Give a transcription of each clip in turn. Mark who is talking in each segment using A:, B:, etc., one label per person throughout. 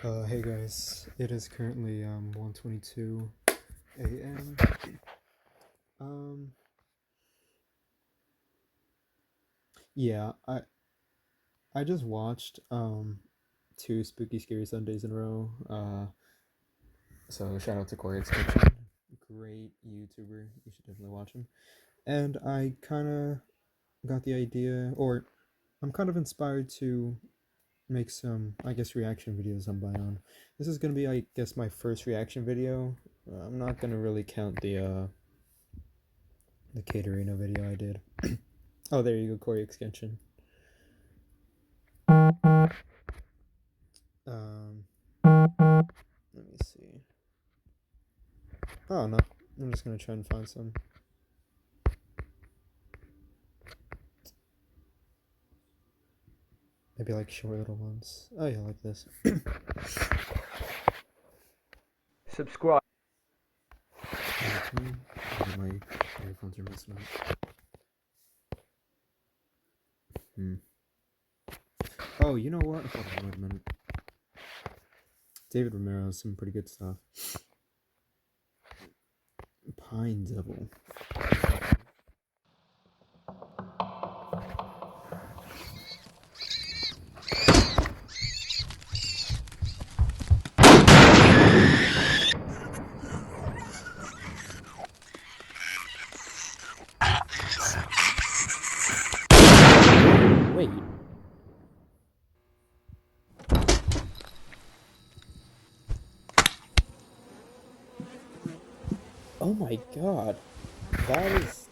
A: Hey guys, it is currently 1:22 a.m. Um yeah, I just watched two Spooky Scary Sundays in a row. So shout out to Corey Extension. Great YouTuber. You should definitely watch him. And I kind of got the idea, or I'm kind of inspired to make some, I guess, reaction videos on Bion. This is gonna be, I guess, my first reaction video. I'm not gonna really count the Caterina video I did. Oh, there you go, Corey Extension. Um, Let me see. Oh no, I'm just gonna try and find some. Maybe like short little ones. Oh yeah, like this.
B: Subscribe.
A: My earphones are messing up. Oh, you know what? Hold on, wait a minute. David Romero has some pretty good stuff. Pine Devil. Wait. Oh my god. That is...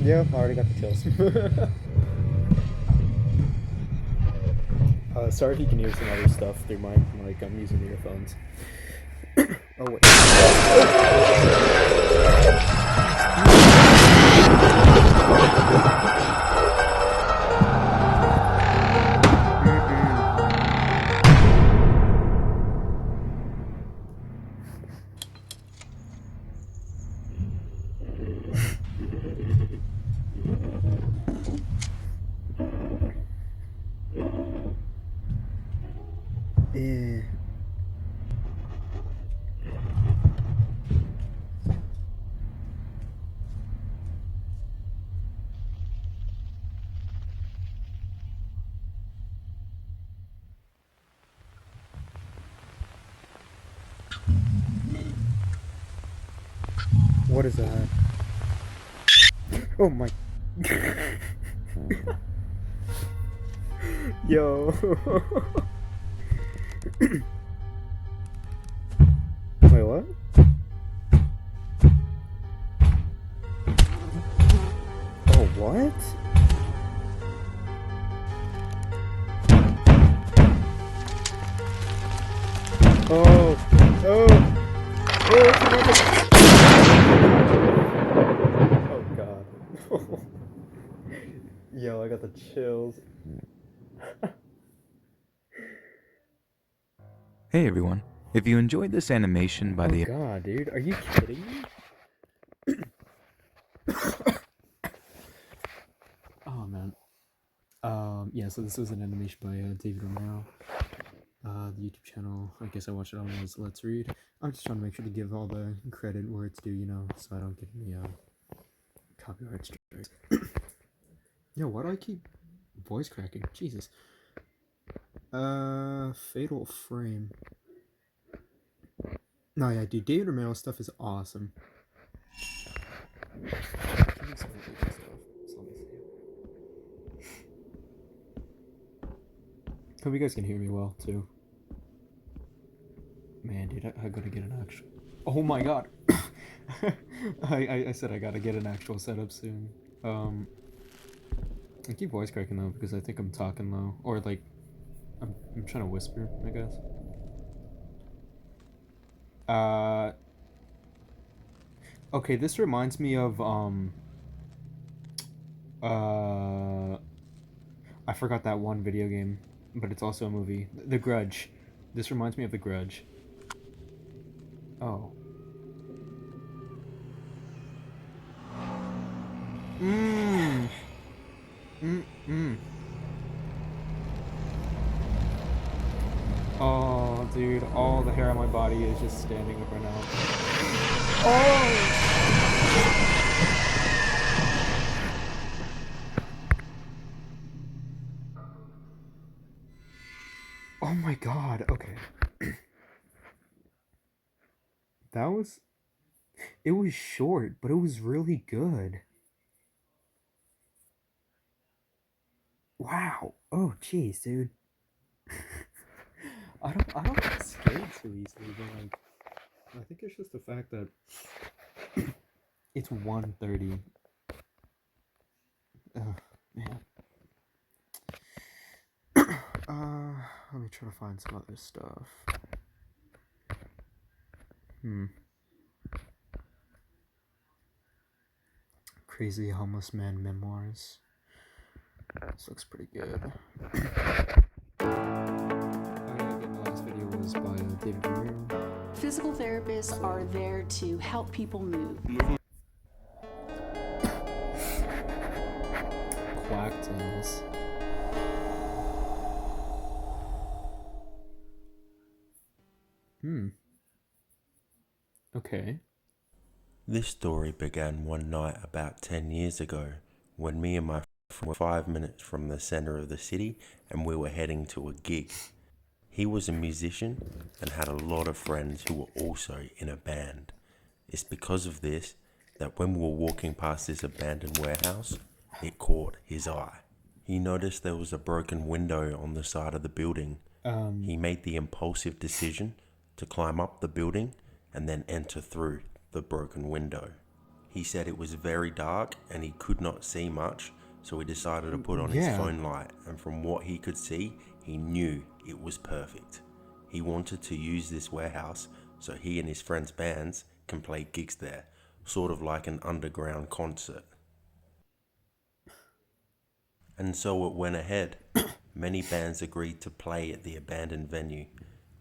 A: Yeah, I already got the chills. Sorry if you can hear some other stuff through my mic. I'm using earphones. Oh wait. Eh. What is that? Oh my. Yo. Wait, what? Oh, what? Oh. Oh. Oh, God. Yo, I got the chills.
C: Hey everyone, if you enjoyed this animation by the...
A: Oh god, dude, are you kidding me? Oh man. Yeah, so this was an animation by David Romero. The YouTube channel, I guess I watched it on was Let's Read. I'm just trying to make sure to give all the credit where it's due, you know, so I don't get any copyright strikes. Yo, why do I keep voice cracking? Jesus. Fatal Frame. No, yeah, dude, David Romero stuff is awesome. Hope you guys can hear me well, too. Man, dude, I gotta get an actual... Oh my god! I said I gotta get an actual setup soon. I keep voice cracking though, because I think I'm talking low. Or, like, I'm trying to whisper, I guess. Okay, this reminds me of, I forgot that one video game, but it's also a movie. The Grudge. This reminds me of The Grudge. Oh. Mmm. Mm-mm. Oh, dude, all the hair on my body is just standing up right now. Oh! Oh my god, okay. That was... It was short, but it was really good. Wow. Oh, jeez, dude. I don't get scared so easily, but like, I think it's just the fact that it's 1:30. Man. Let me try to find some other stuff. Crazy Homeless Man Memoirs. This looks pretty good. Oh yeah, again, the last video was by David Romero.
D: Physical therapists are there to help people move.
A: Quack Tales. Okay.
E: This story began one night about 10 years ago when me and my friend were 5 minutes from the center of the city and we were heading to a gig. He was a musician and had a lot of friends who were also in a band. It's because of this that when we were walking past this abandoned warehouse, it caught his eye. He noticed there was a broken window on the side of the building. He made the impulsive decision to climb up the building and then enter through the broken window. He said it was very dark and he could not see much, so he decided to put on his phone light, and from what he could see, he knew it was perfect. He wanted to use this warehouse so he and his friends' bands can play gigs there, sort of like an underground concert. And so it went ahead. Many bands agreed to play at the abandoned venue.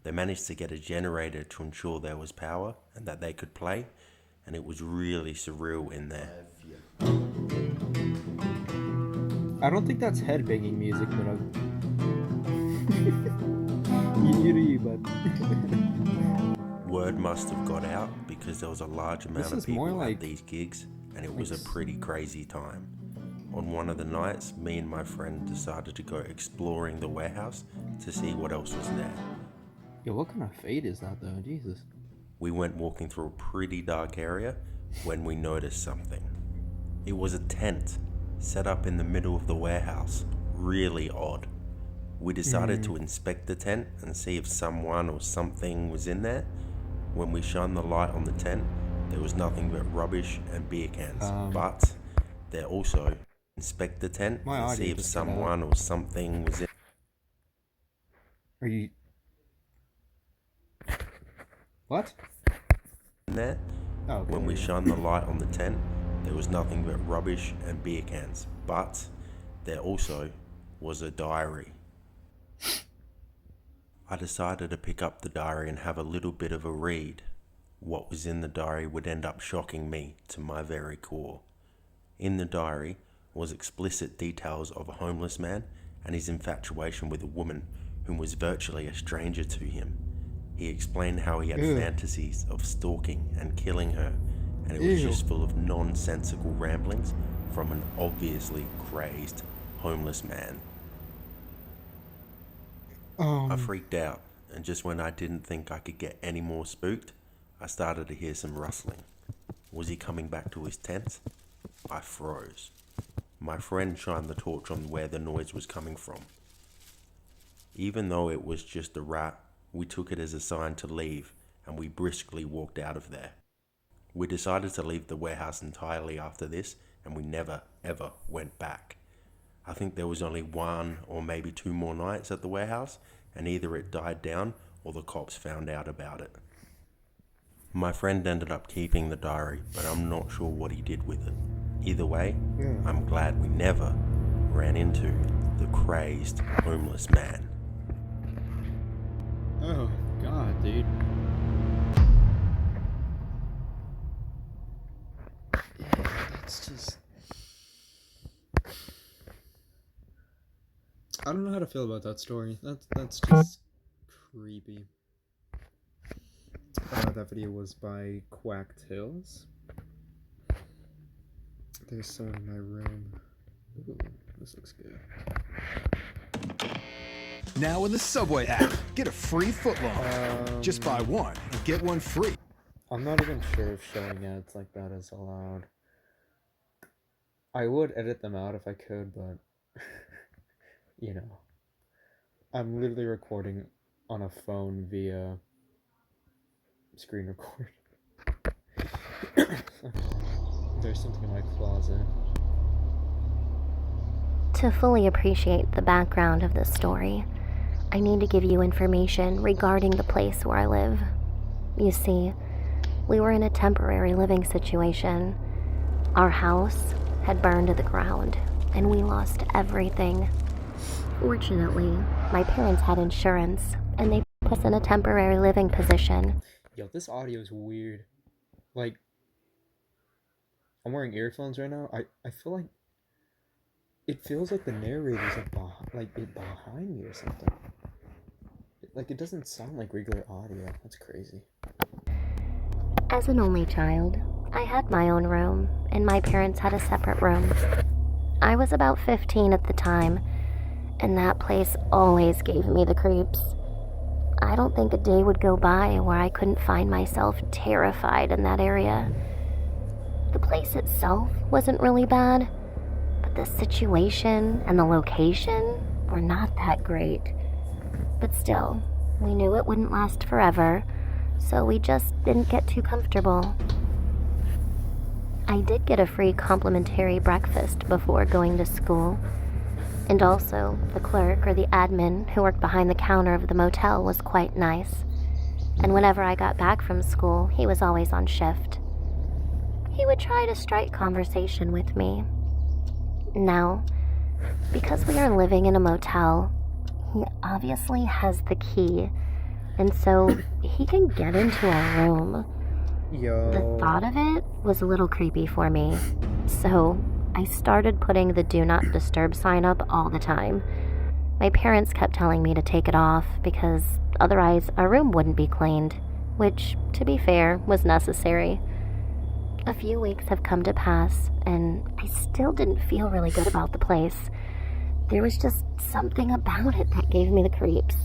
E: They managed to get a generator to ensure there was power and that they could play, and it was really surreal in there.
A: I don't think that's headbanging music, but you do you, bud.
E: Word must have got out because there was a large amount of people at these gigs, and it was a pretty crazy time. On one of the nights, me and my friend decided to go exploring the warehouse to see what else was there.
A: Yo, what kind of fate is that though? Jesus.
E: We went walking through a pretty dark area when we noticed something. It was a tent set up in the middle of the warehouse. Really odd. We decided to inspect the tent and see if someone or something was in there. When we shone the light on the tent, there was nothing but rubbish and beer cans. But there also inspect the tent and see if someone or something was in.
A: Are you... What?
E: In there.
A: Okay.
E: When we shone the light on the tent, there was nothing but rubbish and beer cans. But there also was a diary. I decided to pick up the diary and have a little bit of a read. What was in the diary would end up shocking me to my very core. In the diary was explicit details of a homeless man and his infatuation with a woman who was virtually a stranger to him. He explained how he had fantasies of stalking and killing her, and it was just full of nonsensical ramblings from an obviously crazed homeless man. I freaked out, and just when I didn't think I could get any more spooked, I started to hear some rustling. Was he coming back to his tent? I froze. My friend shined the torch on where the noise was coming from. Even though it was just a rat, we took it as a sign to leave, and we briskly walked out of there. We decided to leave the warehouse entirely after this, and we never, ever went back. I think there was only 1 or maybe 2 more nights at the warehouse, and either it died down or the cops found out about it. My friend ended up keeping the diary, but I'm not sure what he did with it. Either way, I'm glad we never ran into the crazed homeless man.
A: Oh, God, dude. Yeah, that's just... I don't know how to feel about that story. That's just creepy. That video was by Quacked Hills. There's someone in my room. Ooh, this looks good.
F: Now with the Subway app, get a free footlong. Just buy one and get one free.
A: I'm not even sure if showing ads like that is allowed. I would edit them out if I could, but you know, I'm literally recording on a phone via screen record. There's something in my closet.
G: To fully appreciate the background of this story, I need to give you information regarding the place where I live. You see, we were in a temporary living situation. Our house had burned to the ground, and we lost everything. Fortunately, my parents had insurance, and they put us in a temporary living position.
A: Yo, this audio is weird. Like, I'm wearing earphones right now. I feel like it feels like the narrator's like behind me or something. Like, it doesn't sound like regular audio. That's crazy.
G: As an only child, I had my own room, and my parents had a separate room. I was about 15 at the time, and that place always gave me the creeps. I don't think a day would go by where I couldn't find myself terrified in that area. The place itself wasn't really bad, but the situation and the location were not that great. But still, we knew it wouldn't last forever, so we just didn't get too comfortable. I did get a free complimentary breakfast before going to school, and also the clerk or the admin who worked behind the counter of the motel was quite nice, and whenever I got back from school, he was always on shift. He would try to strike conversation with me. Now, because we are living in a motel, he obviously has the key, and so he can get into our room.
A: Yo.
G: The thought of it was a little creepy for me, so I started putting the Do Not Disturb sign up all the time. My parents kept telling me to take it off because otherwise our room wouldn't be cleaned, which, to be fair, was necessary. A few weeks have come to pass, and I still didn't feel really good about the place. There was just something about it that gave me the creeps.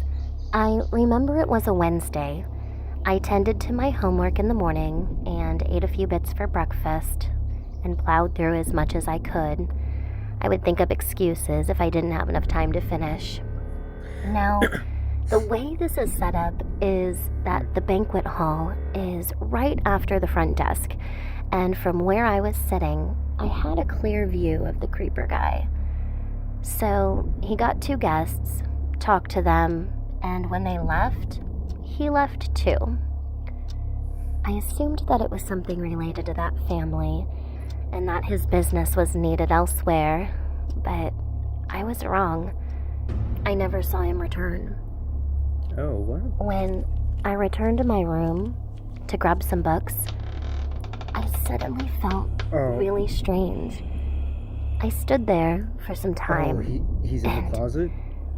G: I remember it was a Wednesday. I tended to my homework in the morning and ate a few bits for breakfast and plowed through as much as I could. I would think of excuses if I didn't have enough time to finish. Now, the way this is set up is that the banquet hall is right after the front desk, and from where I was sitting, I had a clear view of the creeper guy. So he got 2 guests, talked to them, and when they left, he left too. I assumed that it was something related to that family, and that his business was needed elsewhere, but I was wrong. I never saw him return.
A: Oh, what?
G: When I returned to my room to grab some books, I suddenly felt really strange. I stood there for some time.
A: Oh, he's in
G: and
A: the closet?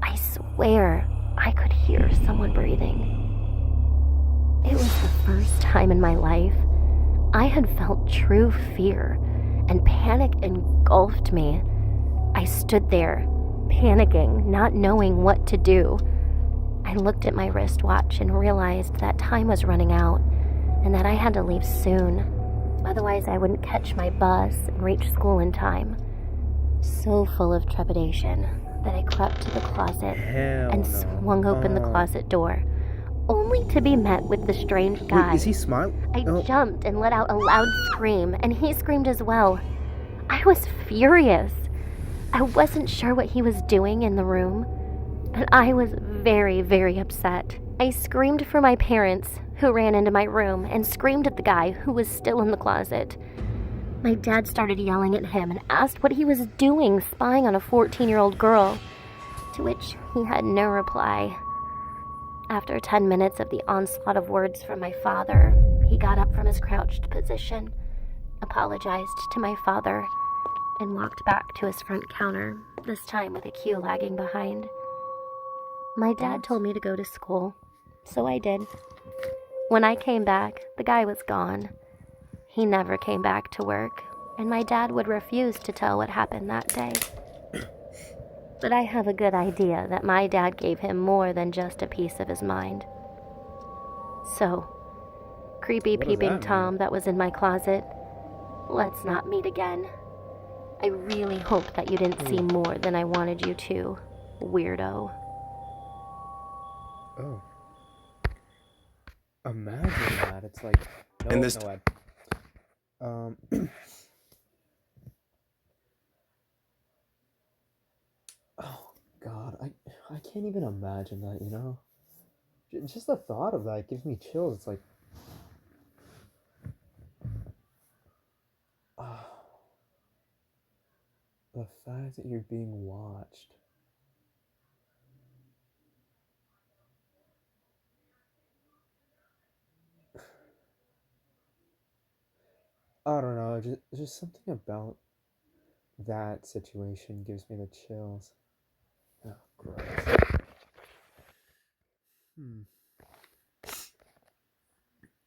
G: I swear I could hear someone breathing. It was the first time in my life I had felt true fear, and panic engulfed me. I stood there, panicking, not knowing what to do. I looked at my wristwatch and realized that time was running out and that I had to leave soon. Otherwise, I wouldn't catch my bus and reach school in time. So full of trepidation that I crept to the closet and swung open the closet door, only to be met with the strange guy.
A: Wait, is he smiling?
G: I jumped and let out a loud scream, and he screamed as well. I was furious. I wasn't sure what he was doing in the room, but I was very, very upset. I screamed for my parents, who ran into my room, and screamed at the guy who was still in the closet. My dad started yelling at him and asked what he was doing spying on a 14-year-old girl, to which he had no reply. After 10 minutes of the onslaught of words from my father, he got up from his crouched position, apologized to my father, and walked back to his front counter, this time with a queue lagging behind. My dad told me to go to school, so I did. When I came back, the guy was gone. He never came back to work, and my dad would refuse to tell what happened that day. But I have a good idea that my dad gave him more than just a piece of his mind. So, creepy
A: What does that
G: peeping
A: mean?
G: Tom that was in my closet, let's not meet again. I really hope that you didn't see more than I wanted you to, weirdo.
A: Oh. Imagine that. It's like no,
F: And this-
A: no ad. Oh God, I can't even imagine that. You know, just the thought of that gives me chills. It's like, ah, the fact that you're being watched. I don't know, just something about that situation gives me the chills. Oh, gross.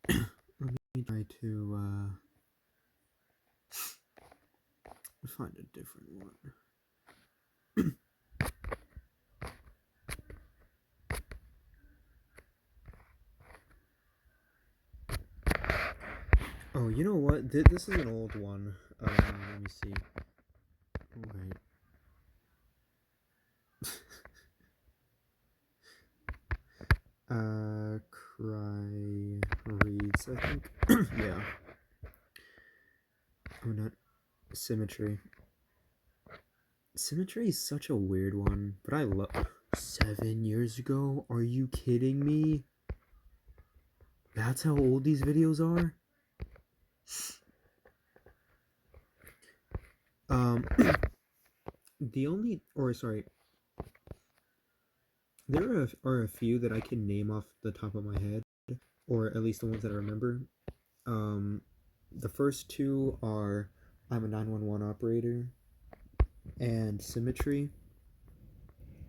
A: Let me try to find a different one. Oh, you know what? This is an old one. Let me see. Wait. Cry reads, I think. Yeah. Oh, not Symmetry. Symmetry is such a weird one, but I love. 7 years ago? Are you kidding me? That's how old these videos are? There are a few that I can name off the top of my head, or at least the ones that I remember. The first two are I'm a 911 operator and Symmetry.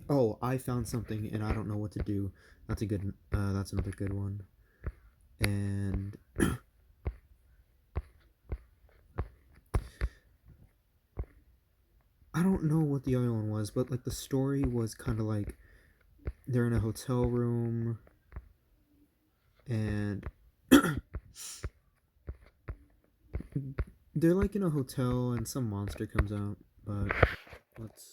A: Oh, I found something and I don't know what to do. That's another good one. And I don't know what the other one was, but like the story was kind of like they're in a hotel room and they're like in a hotel and some monster comes out, but let's